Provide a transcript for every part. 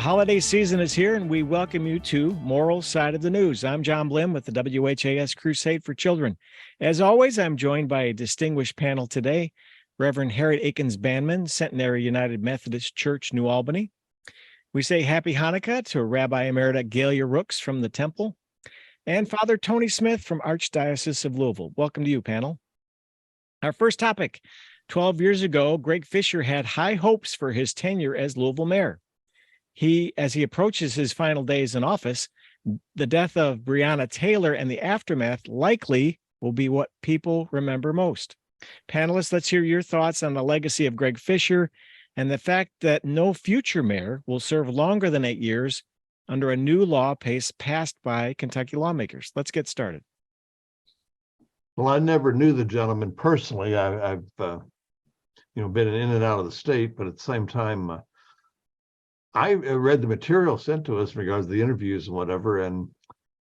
holiday season is here, and we welcome you to Moral Side of the News. I'm John Blim with the WHAS Crusade for Children. As always, I'm joined by a distinguished panel today, Reverend Harriett Akins-Banman, Centenary United Methodist Church, New Albany. We say Happy Hanukkah to Rabbi Emerita Gaylia Rooks from the Temple, and Father Tony Smith from Archdiocese of Louisville. Welcome to you, panel. Our first topic, 12 years ago, Greg Fischer had high hopes for his tenure as Louisville mayor. As he approaches his final days in office, the death of Breonna Taylor and the aftermath likely will be what people remember most. Panelists, let's hear your thoughts on the legacy of Greg Fischer and the fact that no future mayor will serve longer than 8 years under a new law passed by Kentucky lawmakers. Let's get started. Well, I never knew the gentleman personally. I've been in and out of the state, but at the same time, I read the material sent to us in regards to the interviews and whatever. And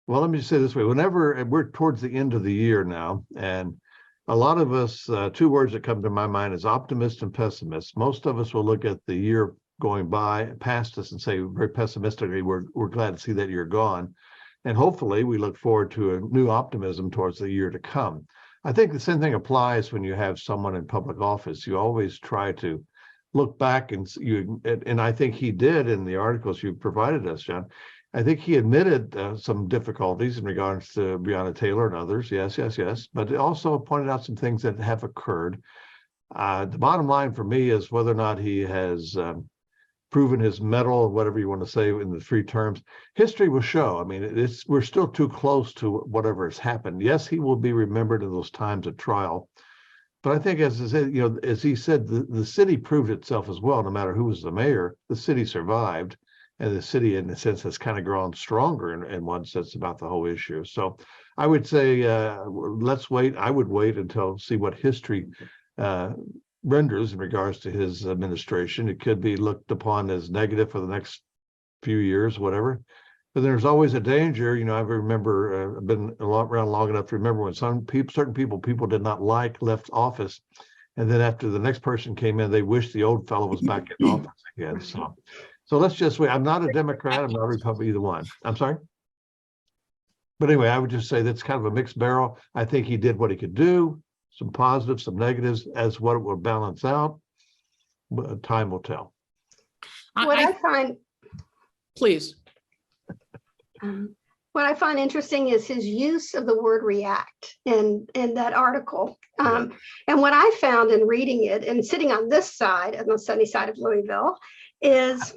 well, let me just say this way: whenever we're towards the end of the year now, and a lot of us, two words that come to my mind is optimist and pessimist. Most of us will look at the year going by past us and say very pessimistically, we're glad to see that year gone. And hopefully we look forward to a new optimism towards the year to come. I think the same thing applies when you have someone in public office. You always try to look back and I think he did in the articles you provided us, John. I think he admitted some difficulties in regards to Breonna Taylor and others. Yes. But also pointed out some things that have occurred. The bottom line for me is whether or not he has proven his mettle, whatever you want to say in the three terms. History will show. I mean, we're still too close to whatever has happened. Yes, he will be remembered in those times of trial. But I think, as he said, the city proved itself as well. No matter who was the mayor, the city survived, and the city, in a sense, has kind of grown stronger in one sense about the whole issue. So, I would say let's wait. I would wait until see what history renders in regards to his administration. It could be looked upon as negative for the next few years, whatever. But there's always a danger. I remember I've been around long enough to remember when certain people did not like left office, and then after the next person came in, they wished the old fellow was back in office again. So let's just wait. I'm not a Democrat. I'm not a Republican, either one. I'm sorry. But anyway, I would just say that's kind of a mixed barrel. I think he did what he could do. Some positives, some negatives, as what it will balance out. But time will tell. What I find, please. What I find interesting is his use of the word react in that article. And what I found in reading it and sitting on this side, on the sunny side of Louisville, is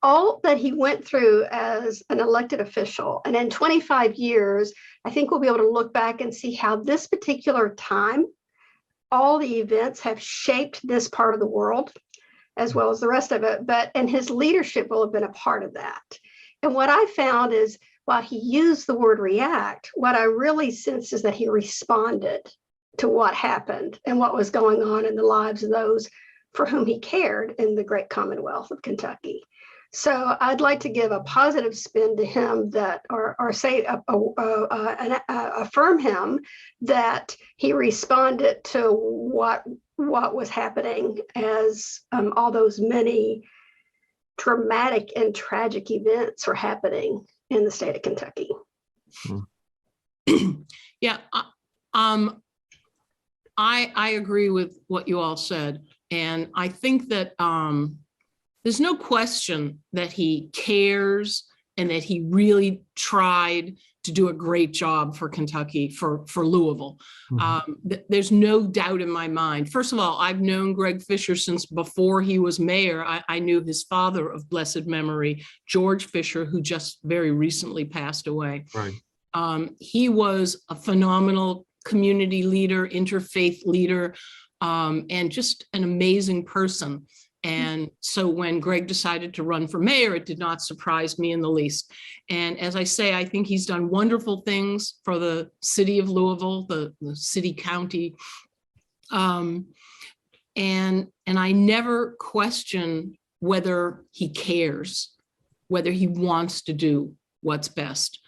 all that he went through as an elected official. And in 25 years, I think we'll be able to look back and see how this particular time, all the events have shaped this part of the world, as well as the rest of it, and his leadership will have been a part of that. And what I found is, while he used the word react, what I really sensed is that he responded to what happened and what was going on in the lives of those for whom he cared in the great Commonwealth of Kentucky. So I'd like to give a positive spin to him or say affirm him that he responded to what was happening as all those many dramatic and tragic events were happening in the state of Kentucky. Yeah, I agree with what you all said. And I think that there's no question that he cares and that he really tried to do a great job for Kentucky, for Louisville. There's no doubt in my mind. First of all, I've known Greg Fischer since before he was mayor. I knew his father of blessed memory, George Fischer, who just very recently passed away. Right. He was a phenomenal community leader, interfaith leader, and just an amazing person. And so when Greg decided to run for mayor, it did not surprise me in the least. And as I say, I think he's done wonderful things for the city of Louisville, the city county. And I never question whether he cares, whether he wants to do what's best.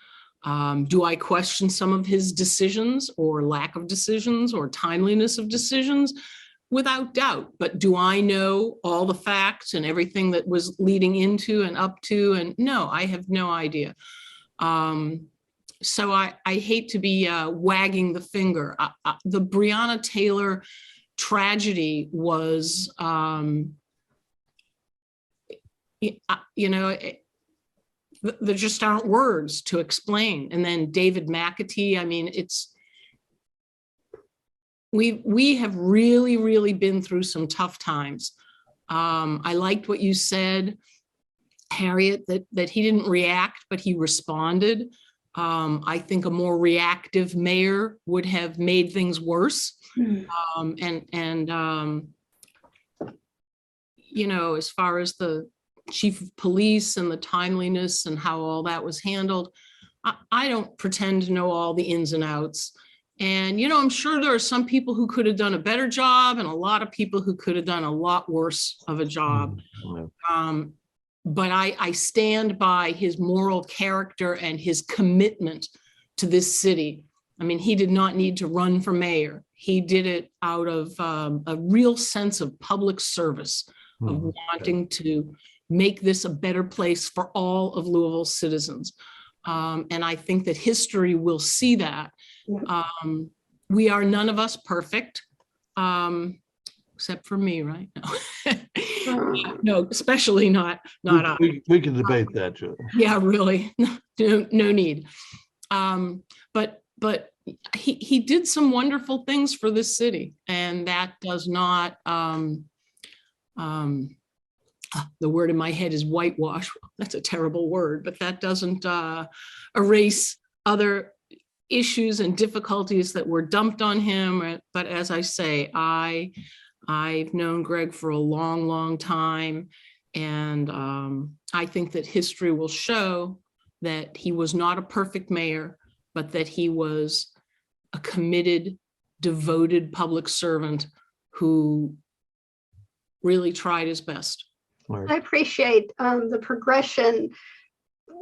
Do I question some of his decisions or lack of decisions or timeliness of decisions? without doubt. But do I know all the facts and everything that was leading into and up to? And no, I have no idea. So I hate to be wagging the finger. The Breonna Taylor tragedy was, there just aren't words to explain. And then David McAtee, I mean, we have really, really been through some tough times. I liked what you said, Harriet, that he didn't react, but he responded. I think a more reactive mayor would have made things worse. As far as the chief of police and the timeliness and how all that was handled, I don't pretend to know all the ins and outs. And, I'm sure there are some people who could have done a better job and a lot of people who could have done a lot worse of a job. But I stand by his moral character and his commitment to this city. I mean, he did not need to run for mayor. He did it out of a real sense of public service, of wanting to make this a better place for all of Louisville's citizens. And I think that history will see that. We are none of us perfect, except for me, right? No, no, especially not I. We can debate that, Joe. Yeah, really, no need. But he did some wonderful things for this city, and that does not. The word in my head is whitewash. That's a terrible word, but that doesn't erase other issues and difficulties that were dumped on him. But as I say, I've known Greg for a long, long time. And I think that history will show that he was not a perfect mayor, but that he was a committed, devoted public servant who really tried his best. I appreciate the progression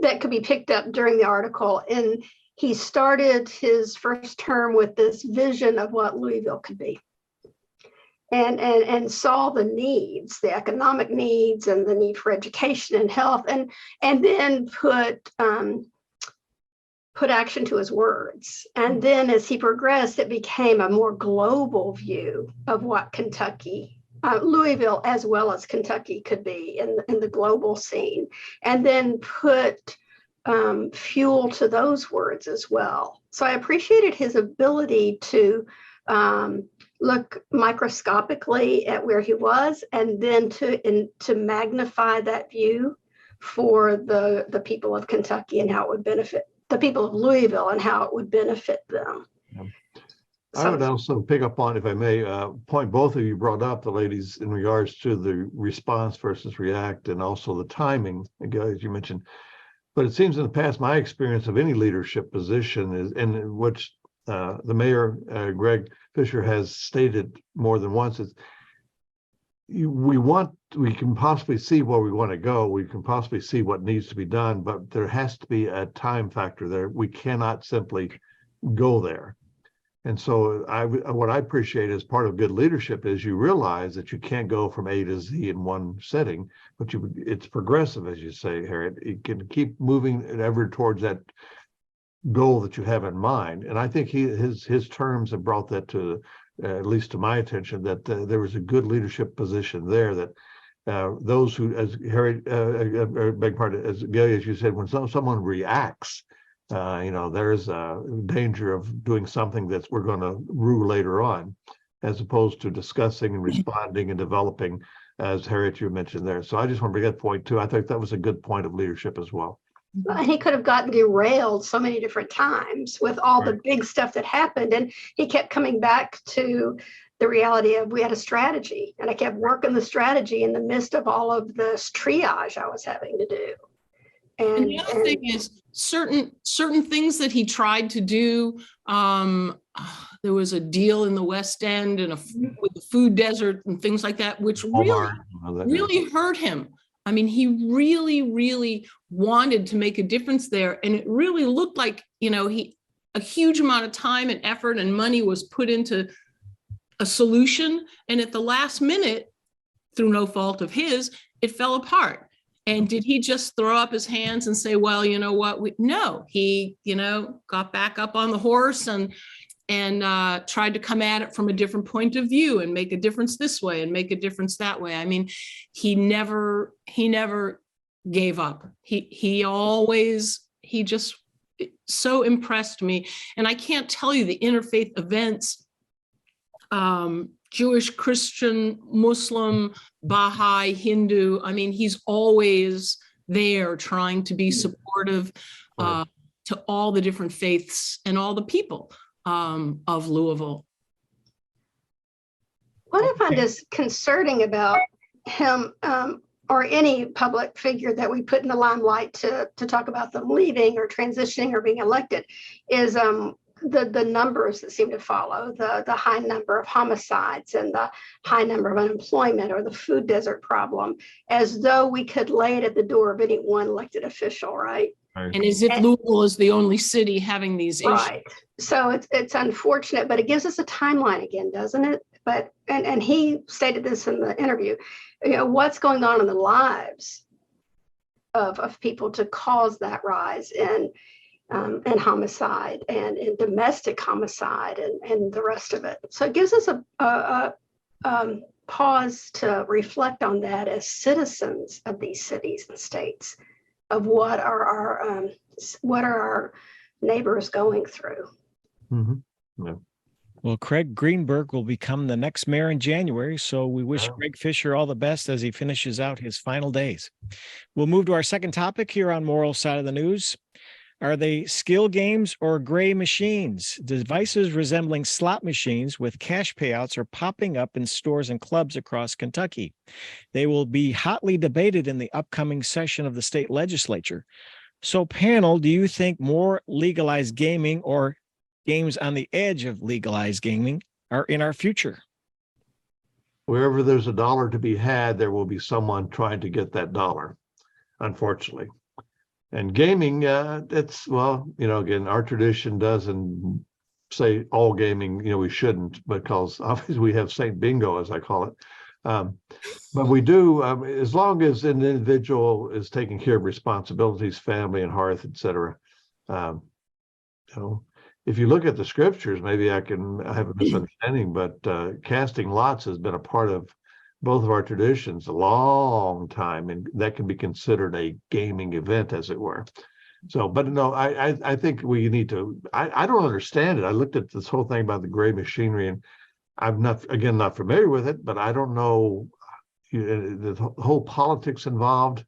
that could be picked up during the article. And he started his first term with this vision of what Louisville could be, and saw the needs, the economic needs, and the need for education and health, and then put action to his words. And then as he progressed, it became a more global view of what Kentucky, Louisville as well as Kentucky could be in the global scene, and then put fuel to those words as well. So I appreciated his ability to look microscopically at where he was, and then to magnify that view for the people of Kentucky and how it would benefit the people of Louisville and how it would benefit them. Yeah. I would also pick up on, if I may, point both of you brought up, the ladies, in regards to the response versus react, and also the timing, as you mentioned. But it seems in the past, my experience of any leadership position is, in which the mayor, Greg Fischer, has stated more than once, is we can possibly see where we want to go. We can possibly see what needs to be done, but there has to be a time factor there. We cannot simply go there. And so what I appreciate as part of good leadership is you realize that you can't go from A to Z in one setting, but it's progressive, as you say, Harriet. You can keep moving ever towards that goal that you have in mind. And I think his terms have brought that to, at least to my attention, that there was a good leadership position there, that those who, as Harriet, beg pardon, as Gaylia, as you said, when someone reacts, there's a danger of doing something that we're going to rue later on, as opposed to discussing and responding and developing, as Harriet, you mentioned there. So I just want to bring that point too. I think that was a good point of leadership as well. And he could have gotten derailed so many different times with all the big stuff that happened. And he kept coming back to the reality of, we had a strategy, and I kept working the strategy in the midst of all of this triage I was having to do. And the other thing is, certain things that he tried to do. There was a deal in the West End and with the food desert and things like that, which really hurt him. I mean, he really, really wanted to make a difference there, and it really looked like a huge amount of time and effort and money was put into a solution. And at the last minute, through no fault of his, it fell apart. And did he just throw up his hands and say, well, you know what? No, he, got back up on the horse and tried to come at it from a different point of view and make a difference this way and make a difference that way. I mean, he never gave up. He just so impressed me. And I can't tell you the interfaith events, Jewish, Christian, Muslim, Baha'i, Hindu. I mean, he's always there trying to be supportive to all the different faiths and all the people of Louisville. What I find disconcerting about him, or any public figure that we put in the limelight to talk about them leaving or transitioning or being elected, is the numbers that seem to follow, the high number of homicides and the high number of unemployment or the food desert problem, as though we could lay it at the door of any one elected official, right? And as if Louisville is the only city having these issues. Right. So it's unfortunate, but it gives us a timeline again, doesn't it? But and he stated this in the interview, what's going on in the lives of people to cause that rise in homicide and in domestic homicide and the rest of it. So it gives us a pause to reflect on that as citizens of these cities and states, of what are our neighbors going through. Mm-hmm. Yeah. Well, Craig Greenberg will become the next mayor in January, so we wish Greg Fischer all the best as he finishes out his final days. We'll move to our second topic here on Moral Side of the News. Are they skill games or gray machines? Devices resembling slot machines with cash payouts are popping up in stores and clubs across Kentucky. They will be hotly debated in the upcoming session of the state legislature. So, panel, do you think more legalized gaming or games on the edge of legalized gaming are in our future? Wherever there's a dollar to be had, there will be someone trying to get that dollar, unfortunately. And gaming, it's, again, our tradition doesn't say all gaming, we shouldn't, because obviously we have St. Bingo, as I call it. But we do, as long as an individual is taking care of responsibilities, family and hearth, et cetera. If you look at the scriptures, maybe I have a misunderstanding, but casting lots has been a part of both of our traditions a long time, and that can be considered a gaming event, as it were. So, but no, I think we need to, I don't understand it. I looked at this whole thing about the gray machinery, and I'm not familiar with it, but I don't know the whole politics involved.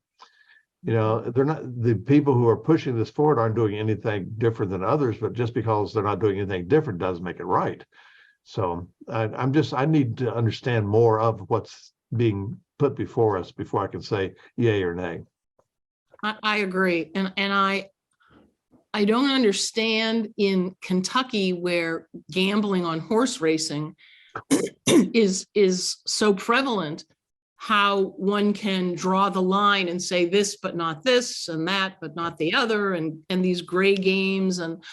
They're not, the people who are pushing this forward aren't doing anything different than others, but just because they're not doing anything different doesn't make it right. So I need to understand more of what's being put before us before I can say yay or nay. I agree. And I don't understand in Kentucky, where gambling on horse racing is so prevalent, how one can draw the line and say this, but not this, and that, but not the other, and these gray games. And,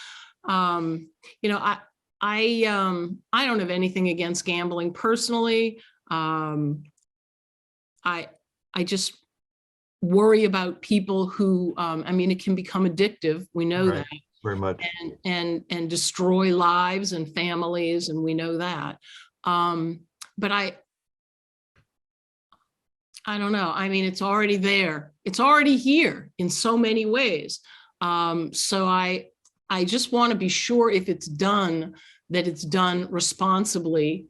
I don't have anything against gambling personally. I just worry about people who, it can become addictive. We know that very much, and destroy lives and families, and we know that. But I don't know. It's already there. It's already here in so many ways. So I just want to be sure, if it's done, that it's done responsibly,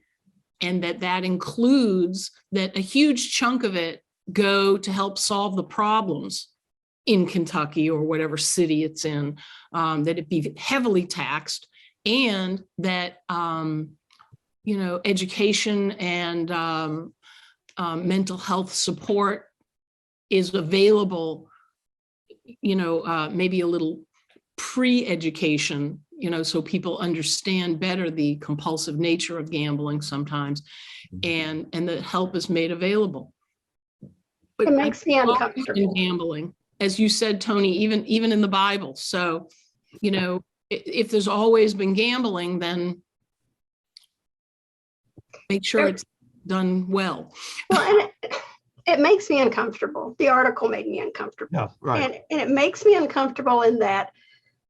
and that includes that a huge chunk of it go to help solve the problems in Kentucky or whatever city it's in, that it be heavily taxed, and that, education and mental health support is available, maybe a little pre-education, so people understand better the compulsive nature of gambling sometimes, and the help is made available. But it makes me uncomfortable. In gambling, as you said, Tony, even in the Bible. So, if there's always been gambling, then make sure it's done well. Well, and it makes me uncomfortable. The article made me uncomfortable. Yeah, right. And it makes me uncomfortable in that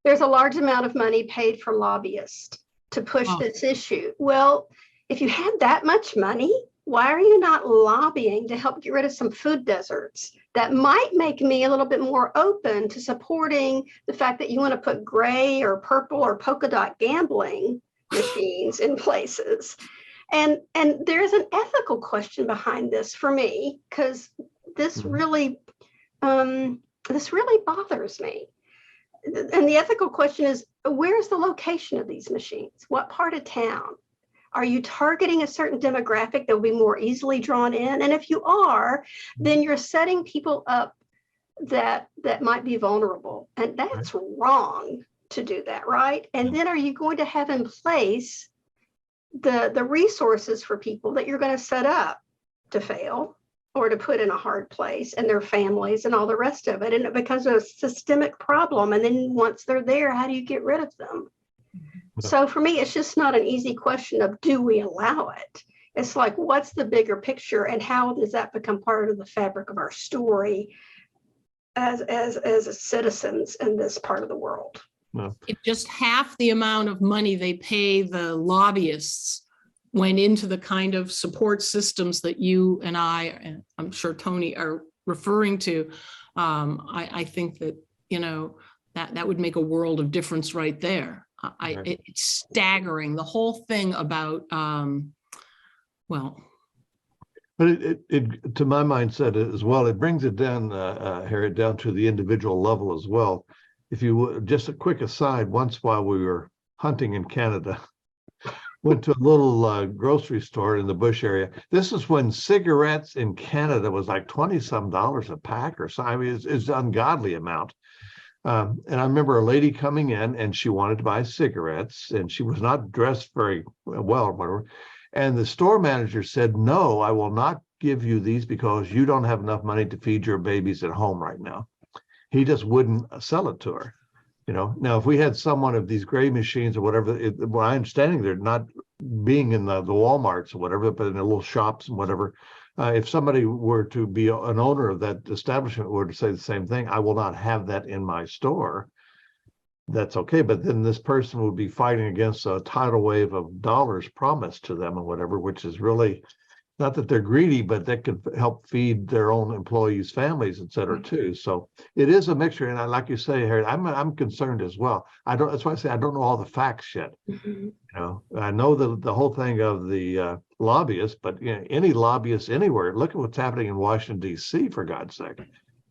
there's a large amount of money paid for lobbyists to push this issue. Well, if you have that much money, why are you not lobbying to help get rid of some food deserts? That might make me a little bit more open to supporting the fact that you want to put gray or purple or polka dot gambling machines in places. And there's an ethical question behind this for me, because this really bothers me. And the ethical question is, where's the location of these machines? What part of town? Are you targeting a certain demographic that will be more easily drawn in? And if you are, then you're setting people up that might be vulnerable. And that's wrong to do that, right? And then are you going to have in place the resources for people that you're going to set up to fail or to put in a hard place, and their families and all the rest of it? And it becomes a systemic problem. And then once they're there, how do you get rid of them? So for me, it's just not an easy question of, do we allow it? It's like, what's the bigger picture, and how does that become part of the fabric of our story as citizens in this part of the world? No. It's just half the amount of money they pay the lobbyists went into the kind of support systems that you and I, and I'm sure Tony, are referring to. I think that, that would make a world of difference right there. It's staggering, the whole thing about, But it to my mindset as well, it brings it down, Harriet, down to the individual level as well. If you just a quick aside, once while we were hunting in Canada, went to a little grocery store in the Bush area. This is when cigarettes in Canada was like $20-some a pack or so. I mean, it's an ungodly amount. And I remember a lady coming in, and she wanted to buy cigarettes, and she was not dressed very well or whatever. And the store manager said, "No, I will not give you these because you don't have enough money to feed your babies at home right now." He just wouldn't sell it to her. Now, if we had someone of these gray machines or whatever, my understanding, they're not being in the Walmarts or whatever, but in the little shops and whatever. If somebody were to be an owner of that establishment were to say the same thing, I will not have that in my store, that's okay. But then this person would be fighting against a tidal wave of dollars promised to them or whatever, which is really not that they're greedy, but that could help feed their own employees' families, et cetera, too. So it is a mixture. And like you say, Harriet, I'm concerned as well. That's why I say I don't know all the facts yet. I know the whole thing of the lobbyists, but any lobbyists anywhere, look at what's happening in Washington, D.C., for God's sake.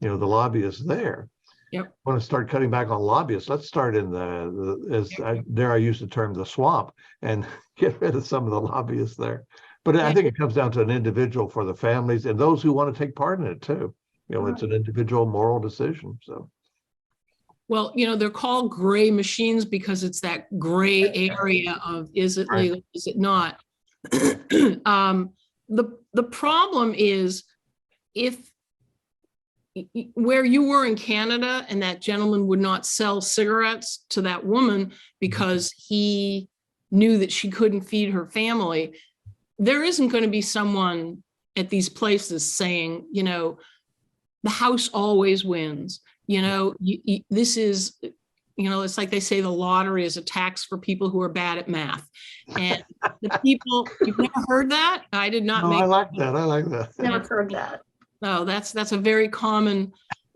The lobbyists there. Yep. Want to start cutting back on lobbyists. Let's start in I use the term, the swamp, and get rid of some of the lobbyists there. But I think it comes down to an individual for the families and those who want to take part in it too. It's an individual moral decision. So, well, they're called gray machines because it's that gray area of, is it legal, is it not? The problem is, if where you were in Canada and that gentleman would not sell cigarettes to that woman because he knew that she couldn't feed her family, there isn't going to be someone at these places saying, the house always wins. This is, it's like they say the lottery is a tax for people who are bad at math. And the people, you've never heard that? I did not. I like that. Never heard that. No, that's a very common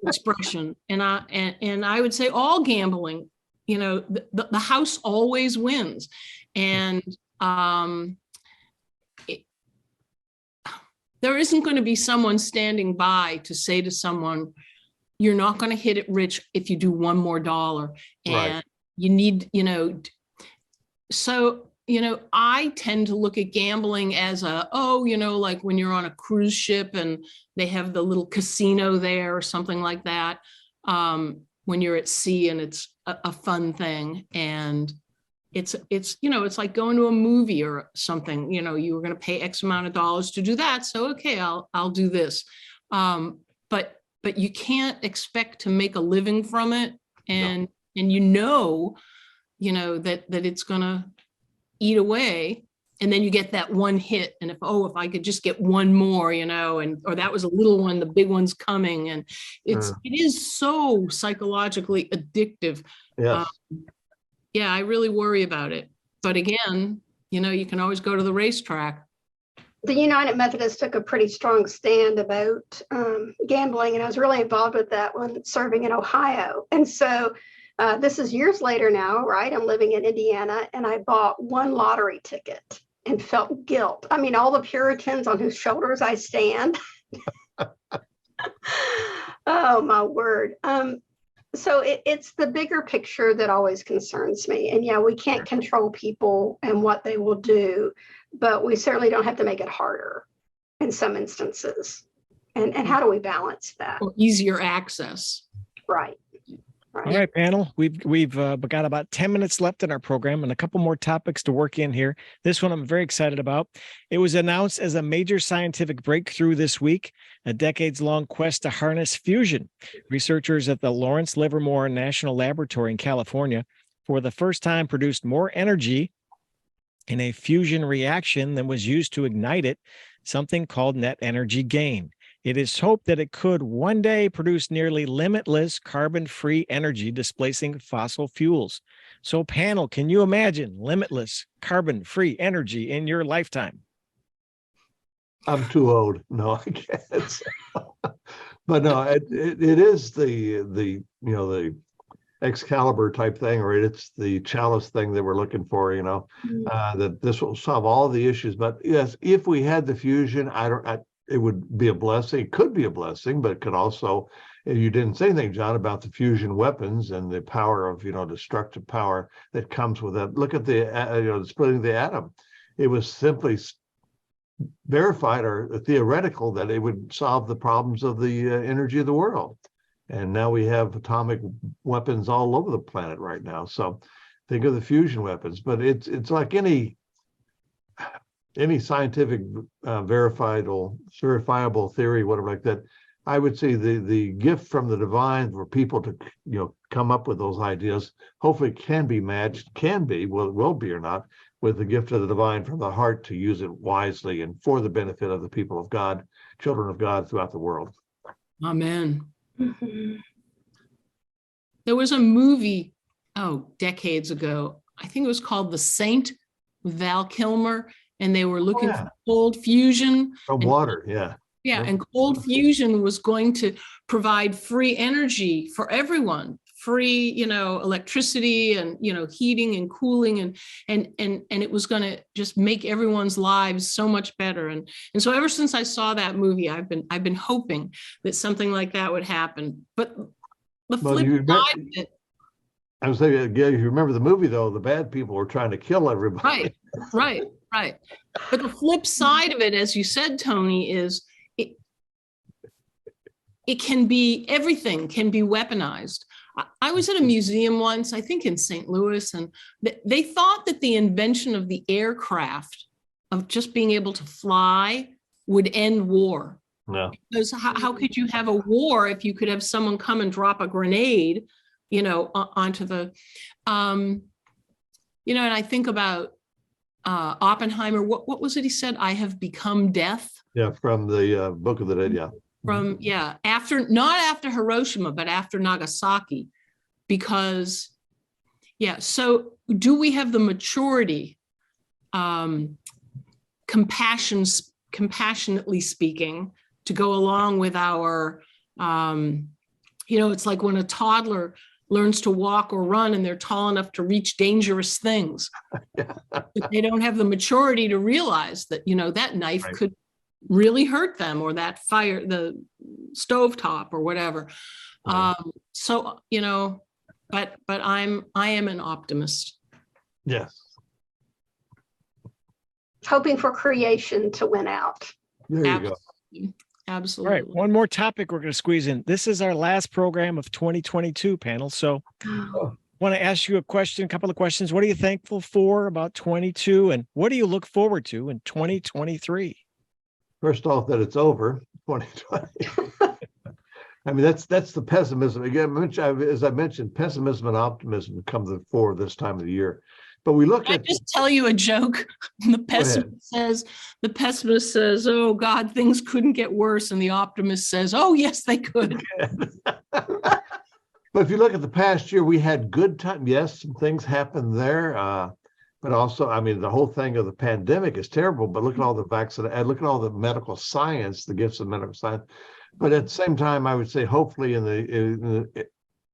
expression. And I would say all gambling, the house always wins. And there isn't going to be someone standing by to say to someone, you're not going to hit it rich if you do one more dollar. And you need, so, I tend to look at gambling as like when you're on a cruise ship and they have the little casino there or something like that, when you're at sea, and it's a fun thing. And it's like going to a movie or something, you were going to pay X amount of dollars to do that. So, okay, I'll do this. But you can't expect to make a living from it. And, that it's going to eat away then you get that one hit, and if I could just get one more, or that was a little one, the big one's coming, and it is so psychologically addictive. Yes. Yeah, I really worry about it. But again, you can always go to the racetrack. The United Methodist took a pretty strong stand about gambling, and I was really involved with that when serving in Ohio. And so this is years later now, right? I'm living in Indiana, and I bought one lottery ticket and felt guilt. I mean, all the Puritans on whose shoulders I stand. Oh, my word. So it's the bigger picture that always concerns me. And yeah, we can't control people and what they will do, but we certainly don't have to make it harder in some instances. And how do we balance that? Or easier access. Right. All right, panel. We've got about 10 minutes left in our program and a couple more topics to work in here. This one I'm very excited about. It was announced as a major scientific breakthrough this week, a decades-long quest to harness fusion. Researchers at the Lawrence Livermore National Laboratory in California, for the first time, produced more energy in a fusion reaction than was used to ignite it, something called net energy gain. It is hoped that it could one day produce nearly limitless carbon-free energy displacing fossil fuels. So panel, can you imagine limitless carbon-free energy in your lifetime? I'm too old. No, I can't. But no, it is the Excalibur type thing, right? It's the chalice thing that we're looking for, that this will solve all the issues. But yes, if we had the fusion, it would be a blessing. It could be a blessing, but it could also, you didn't say anything, John, about the fusion weapons and the power of, destructive power that comes with that. Look at the, splitting the atom. It was simply verified or theoretical that it would solve the problems of the energy of the world. And now we have atomic weapons all over the planet right now. So think of the fusion weapons, but it's like any scientific verifiable theory, whatever like that. I would say the gift from the divine for people to come up with those ideas hopefully can be matched, will be or not, with the gift of the divine from the heart to use it wisely and for the benefit of the people of God, children of God throughout the world. Amen. Mm-hmm. There was a movie, decades ago. I think it was called The Saint with Val Kilmer, and they were looking for cold fusion. From water, yeah. Yeah, and cold fusion was going to provide free energy for everyone, free, electricity and, heating and cooling, and it was going to just make everyone's lives so much better. And so ever since I saw that movie, I've been hoping that something like that would happen. But the flip side of it. I was saying, if you remember the movie, though, the bad people were trying to kill everybody. Right. But the flip side of it, as you said, Tony, is it can be, everything can be weaponized. I was at a museum once, I think in St. Louis, and they thought that the invention of the aircraft, of just being able to fly, would end war. No. Because how could you have a war if you could have someone come and drop a grenade, onto the, and I think about Oppenheimer. What was it he said? I have become death. Yeah, from the Book of the Dead, yeah. Not after Hiroshima, but after Nagasaki, because, so do we have the maturity, compassionately speaking, to go along with our, it's like when a toddler learns to walk or run and they're tall enough to reach dangerous things. But they don't have the maturity to realize that, that knife could really hurt them, or that fire, the stovetop or whatever. But I am an optimist. Yes. Hoping for creation to win out. There you go. Absolutely. All right, one more topic we're going to squeeze in. This is our last program of 2022, panel. So I want to ask you a couple of questions. What are you thankful for about 22, and what do you look forward to in 2023? First off, that it's over, 2020. I mean, that's the pessimism. Again, as I mentioned, pessimism and optimism come to the fore this time of the year. But we look Can I at just tell you a joke? The pessimist says, "Oh God, things couldn't get worse," and the optimist says, "Oh yes, they could." But if you look at the past year, we had good time. Yes, some things happened there. But also, I mean, the whole thing of the pandemic is terrible, but look at all the vaccine, look at all the medical science, the gifts of medical science. But at the same time, I would say, hopefully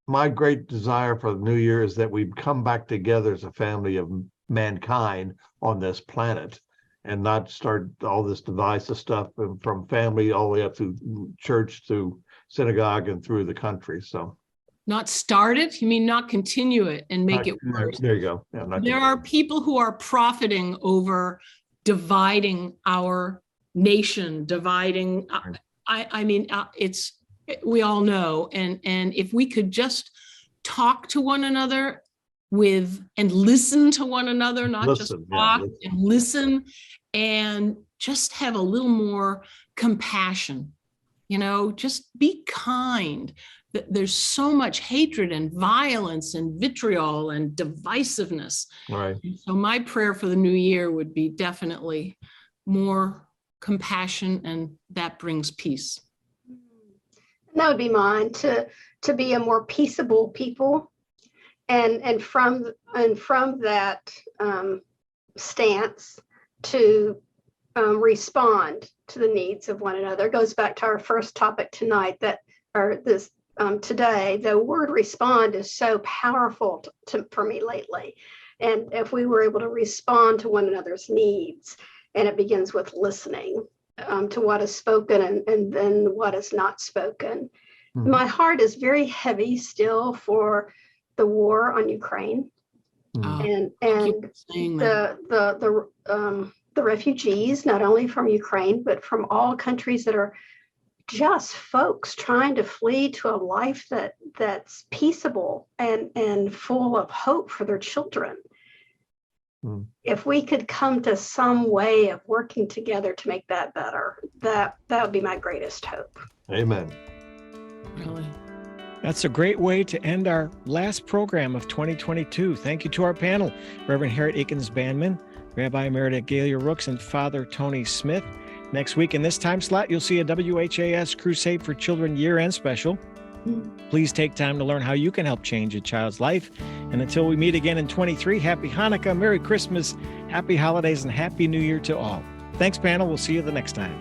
my great desire for the new year is that we come back together as a family of mankind on this planet and not start all this divisive stuff from family all the way up to church, to synagogue, and through the country. So. Not start it? You mean not continue it and make it worse? There you go. Yeah, there are people who are profiting over dividing our nation, dividing. I mean, we all know. And if we could just talk to one another and listen to one another, not just talk and listen, and just have a little more compassion, just be kind. There's so much hatred and violence and vitriol and divisiveness. Right. So my prayer for the new year would be definitely more compassion, and that brings peace. That would be mine, to be a more peaceable people, and from that stance to respond to the needs of one another. It goes back to our first topic tonight, today. The word respond is so powerful for me lately. And if we were able to respond to one another's needs, and it begins with listening to what is spoken and then what is not spoken. Mm-hmm. My heart is very heavy still for the war on Ukraine, and the refugees, not only from Ukraine, but from all countries that are just folks trying to flee to a life that's peaceable and full of hope for their children. If we could come to some way of working together to make that better, that would be my greatest hope. Amen. Really? That's a great way to end our last program of 2022. Thank you to our panel, Reverend Harriett Akins-Banman, Rabbi Emerita Gaylia Rooks, and Father Tony Smith. Next week in this time slot, you'll see a WHAS Crusade for Children year-end special. Please take time to learn how you can help change a child's life. And until we meet again in 23, Happy Hanukkah, Merry Christmas, Happy Holidays, and Happy New Year to all. Thanks, panel. We'll see you the next time.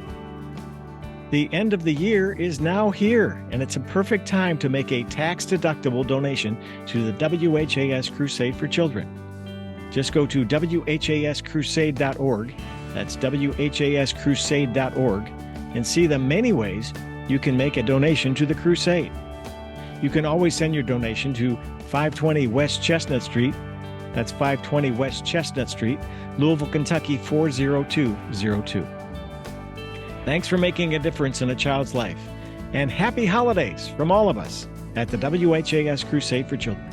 The end of the year is now here, and it's a perfect time to make a tax-deductible donation to the WHAS Crusade for Children. Just go to WHAScrusade.org. That's WHAScrusade.org, and see the many ways you can make a donation to the crusade. You can always send your donation to 520 West Chestnut Street. That's 520 West Chestnut Street, Louisville, Kentucky 40202. Thanks for making a difference in a child's life. And happy holidays from all of us at the WHAS Crusade for Children.